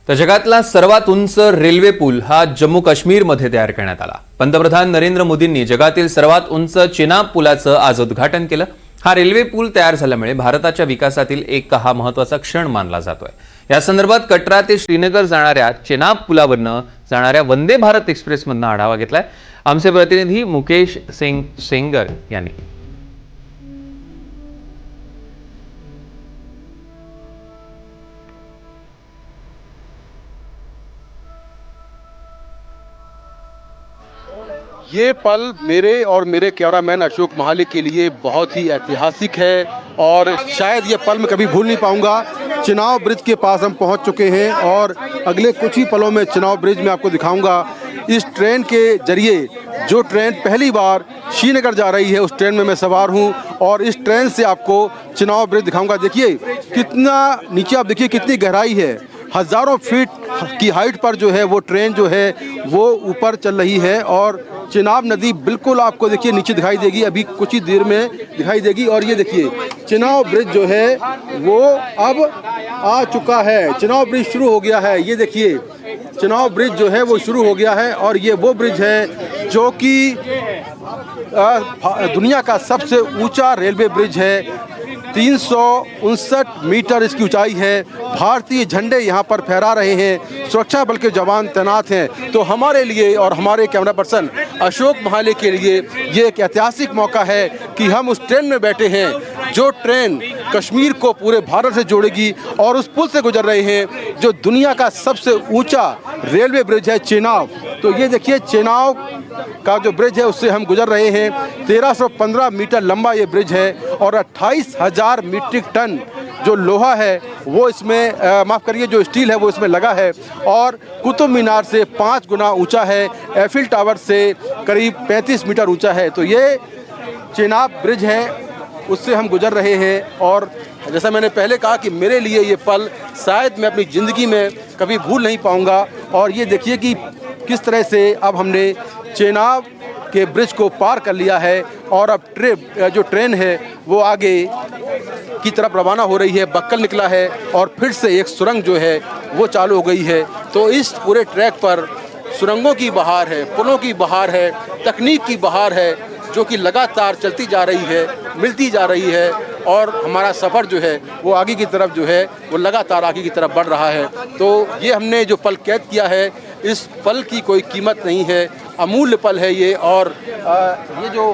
तर जगातला सर्वात उंच रेल्वे पूल हा जम्मू काश्मीरमध्ये तयार करण्यात आला। पंतप्रधान नरेंद्र मोदींनी जगातील सर्वात उंच चेनाब पुलाचं आज उद्घाटन केलं। हा रेल्वे पूल तयार झाल्यामुळे भारताच्या विकासातील एक हा महत्त्वाचा क्षण मानला जातोय। या संदर्भात कटरा ते श्रीनगर जाणाऱ्या चेनाब पुलावरनं जाणाऱ्या वंदे भारत एक्सप्रेसमधनं आढावा घेतलाय आमचे प्रतिनिधी मुकेश सिंग सेंगर यांनी। ये पल मेरे और मेरे कैमरामैन अशोक महाले के लिए बहुत ही ऐतिहासिक है और शायद ये पल मैं कभी भूल नहीं पाऊंगा। चेनाब ब्रिज के पास हम पहुंच चुके हैं और अगले कुछ ही पलों में चेनाब ब्रिज में आपको दिखाऊंगा। इस ट्रेन के जरिए जो ट्रेन पहली बार श्रीनगर जा रही है उस ट्रेन में मैं सवार हूं और इस ट्रेन से आपको चेनाब ब्रिज दिखाऊंगा। देखिए कितना नीचे, आप देखिए कितनी गहराई है। हज़ारों फीट की हाइट पर जो है वो ट्रेन जो है वो ऊपर चल रही है और चेनाब नदी बिल्कुल आपको देखिए नीचे दिखाई देगी, अभी कुछ ही देर में दिखाई देगी। और ये देखिए चेनाब ब्रिज जो है वो अब आ चुका है। चेनाब ब्रिज शुरू हो गया है। ये देखिए चेनाब ब्रिज जो है वो शुरू हो गया है और ये वो ब्रिज है जो कि दुनिया का सबसे ऊंचा रेलवे ब्रिज है। 359 मीटर इसकी ऊंचाई है। भारतीय झंडे यहाँ पर फहरा रहे हैं, सुरक्षा बल के जवान तैनात हैं। तो हमारे लिए और हमारे कैमरा पर्सन अशोक महाले के लिए ये एक ऐतिहासिक मौका है कि हम उस ट्रेन में बैठे हैं जो ट्रेन कश्मीर को पूरे भारत से जोड़ेगी और उस पुल से गुजर रहे हैं जो दुनिया का सबसे ऊंचा रेलवे ब्रिज है चेनाब। तो ये देखिए चेनाब का जो ब्रिज है उससे हम गुजर रहे हैं। 1315 मीटर लंबा ये ब्रिज है और 28,000 मीट्रिक टन जो लोहा है वो इसमें माफ़ करिए जो स्टील है वो इसमें लगा है और कुतुब मीनार से 5 गुना ऊंचा है, एफिल टावर से करीब 35 मीटर ऊंचा है। तो ये चेनाब ब्रिज है, उससे हम गुजर रहे हैं और जैसा मैंने पहले कहा कि मेरे लिए ये पल शायद मैं अपनी ज़िंदगी में कभी भूल नहीं पाऊंगा। और ये देखिए कि किस तरह से अब हमने चेनाब के ब्रिज को पार कर लिया है और अब जो ट्रेन है वो आगे की तरफ रवाना हो रही है। बक्कल निकला है और फिर से एक सुरंग जो है वो चालू हो गई है। तो इस पूरे ट्रैक पर सुरंगों की बहार है, पुलों की बहार है, तकनीक की बहार है जो कि लगातार चलती जा रही है, मिलती जा रही है और हमारा सफ़र जो है वो आगे की तरफ जो है वो लगातार आगे की तरफ बढ़ रहा है। तो ये हमने जो पल कैद किया है इस पल की कोई कीमत नहीं है, अमूल्य पल है ये। और ये जो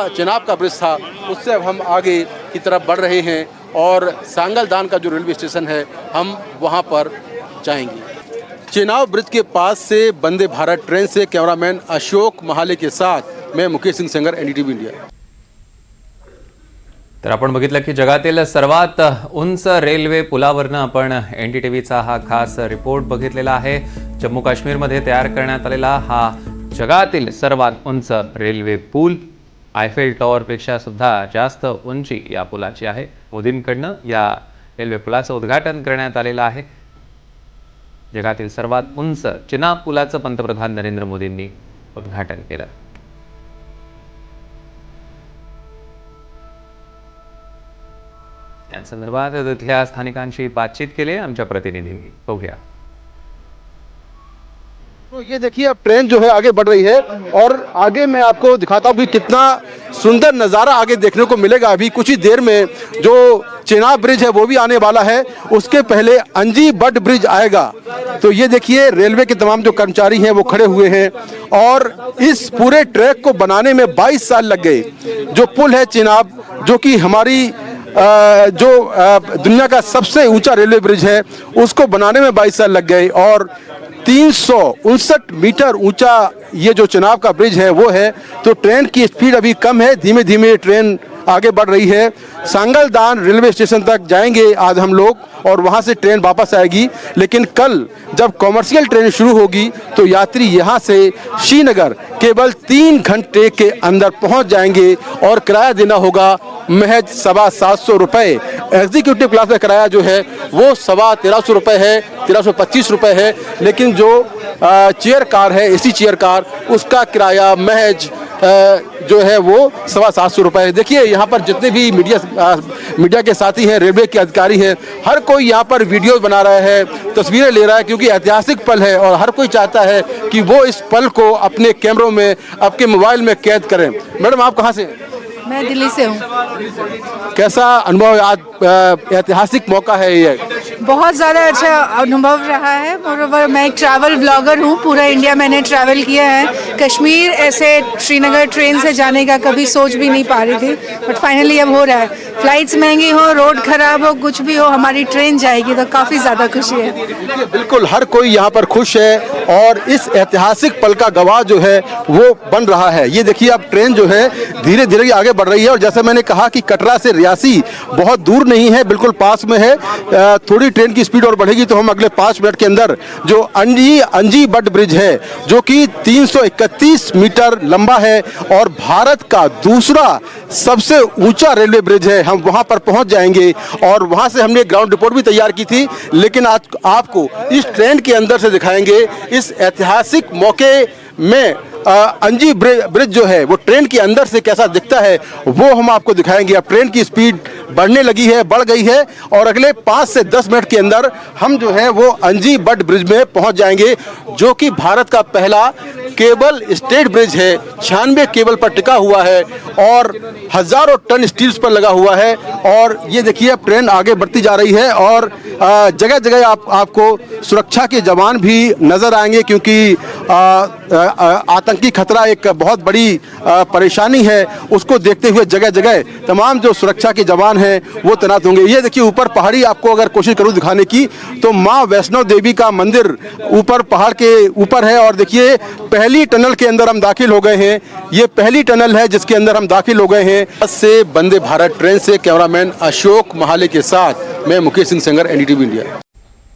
चेनाब का ब्रिज था उससे अब हम आगे की तरफ बढ़ रहे हैं और सांगलदान का जो रेलवे स्टेशन है हम वहाँ पर जाएंगे। चेनाब ब्रिज के पास से वंदे भारत ट्रेन से कैमरामैन अशोक महाले के साथ मैं मुकेश सिंग सेंगर, एनडीटीव्ही इंडिया। तर आपण बघितलं की जगातील सर्वात उंच रेल्वे पुलावरनं आपण एनडीटीव्हीचा हा खास रिपोर्ट बघितलेला आहे। जम्मू काश्मीरमध्ये तयार करण्यात आलेला हा जगातील सर्वात उंच रेल्वे पूल आयफेल टॉवरपेक्षा सुद्धा जास्त उंची या पुलाची आहे। मोदींकडनं या रेल्वे पुलाचं उद्घाटन करण्यात आलेलं आहे। जगातील सर्वात उंच चेनाब पुलाचं पंतप्रधान नरेंद्र मोदींनी उद्घाटन केलं। या संदर्भात तिथल्या स्थानिकांशी बातचीत केली आमच्या प्रतिनिधींनी, बघूया। तो ये देखिए अब ट्रेन जो है आगे बढ़ रही है और आगे मैं आपको दिखाता हूँ कि कितना सुंदर नज़ारा आगे देखने को मिलेगा। अभी कुछ ही देर में जो चेनाब ब्रिज है वो भी आने वाला है, उसके पहले अंजी बट ब्रिज आएगा। तो ये देखिए रेलवे के तमाम जो कर्मचारी हैं वो खड़े हुए हैं और इस पूरे ट्रैक को बनाने में 22 साल लग गए। जो पुल है चेनाब जो कि हमारी दुनिया का सबसे ऊंचा रेलवे ब्रिज है उसको बनाने में 22 साल लग गए और 359 मीटर ऊंचा ये जो चेनाब का ब्रिज है वो है। तो ट्रेन की स्पीड अभी कम है, धीमे धीमे ट्रेन आगे बढ़ रही है। सांगलदान रेलवे स्टेशन तक जाएंगे आज हम लोग और वहां से ट्रेन वापस आएगी। लेकिन कल जब कॉमर्शियल ट्रेन शुरू होगी तो यात्री यहां से श्रीनगर केवल 3 घंटे के अंदर पहुंच जाएंगे और किराया देना होगा महज 725 रुपये। एग्जीक्यूटिव क्लास का किराया जो है वो 1350 रुपये है, 1325 रुपये है। लेकिन जो चेयर कार है, एसी चेयर कार, उसका किराया महज जो है वो 725 रुपये है। देखिए यहाँ पर जितने भी मीडिया के साथी हैं, रेलवे के अधिकारी हैं, हर कोई यहाँ पर वीडियो बना रहा है, तस्वीरें ले रहा है, क्योंकि ऐतिहासिक पल है और हर कोई चाहता है कि वो इस पल को अपने कैमरों में, आपके मोबाइल में कैद करें। मैडम, आप कहाँ से हैं? मैं दिल्ली से हूँ। कैसा अनुभव है? आज ऐतिहासिक मौका है ये। बहुत ज़्यादा अच्छा अनुभव रहा है। मोरोवर मैं एक ट्रैवल ब्लॉगर हूँ, पूरा इंडिया मैंने ट्रैवल किया है। कश्मीर ऐसे श्रीनगर ट्रेन से जाने का कभी सोच भी नहीं पा रही थी, बट फाइनली अब हो रहा है। फ्लाइट्स महंगी हो, रोड खराब हो, कुछ भी हो, हमारी ट्रेन जाएगी तो काफ़ी ज़्यादा खुशी है। बिल्कुल हर कोई यहाँ पर खुश है और इस ऐतिहासिक पल का गवाह जो है वो बन रहा है। ये देखिए, अब ट्रेन जो है धीरे धीरे आगे बढ़ रही है और जैसे मैंने कहा कि कटरा से रियासी बहुत दूर नहीं है, बिल्कुल पास में है। थोड़ी ट्रेन की स्पीड और बढ़ेगी तो हम अगले 5 मिनट के अंदर जो अंजी बट ब्रिज है, जो कि 331 मीटर लंबा है और भारत का दूसरा सबसे ऊंचा रेलवे ब्रिज है, हम वहां पर पहुंच जाएंगे। और वहां से हमने ग्राउंड रिपोर्ट भी तैयार की थी, लेकिन आज आपको इस ट्रेन के अंदर से दिखाएंगे। इस ऐतिहासिक मौके में अंजी ब्रिज जो है वो ट्रेन के अंदर से कैसा दिखता है वो हम आपको दिखाएंगे। अब ट्रेन की स्पीड बढ़ने लगी है, बढ़ गई है और अगले 5 से 10 मिनट के अंदर हम जो है वो अंजी बट ब्रिज में पहुंच जाएंगे, जो कि भारत का पहला केबल स्टेट ब्रिज है। 96 केबल पर टिका हुआ है और हजारों टन स्टील्स पर लगा हुआ है। और ये देखिए, अब ट्रेन आगे बढ़ती जा रही है और जगह जगह आपको सुरक्षा के जवान भी नजर आएंगे, क्योंकि आतंकी खतरा एक बहुत बड़ी परेशानी है। उसको देखते हुए जगह जगह तमाम जो सुरक्षा के जवान हैं वो तैनात होंगे। ये देखिए, ऊपर पहाड़ी आपको अगर कोशिश करूं दिखाने की तो माँ वैष्णो देवी का मंदिर ऊपर पहाड़ के ऊपर है। और देखिए, पहली टनल के अंदर हम दाखिल हो गए हैं। ये पहली टनल है जिसके अंदर हम दाखिल हो गए हैं। बस से वंदे भारत ट्रेन से कैमरामैन अशोक महाले के साथ मैं मुकेश सिंह सेंगर, NDTV इंडिया।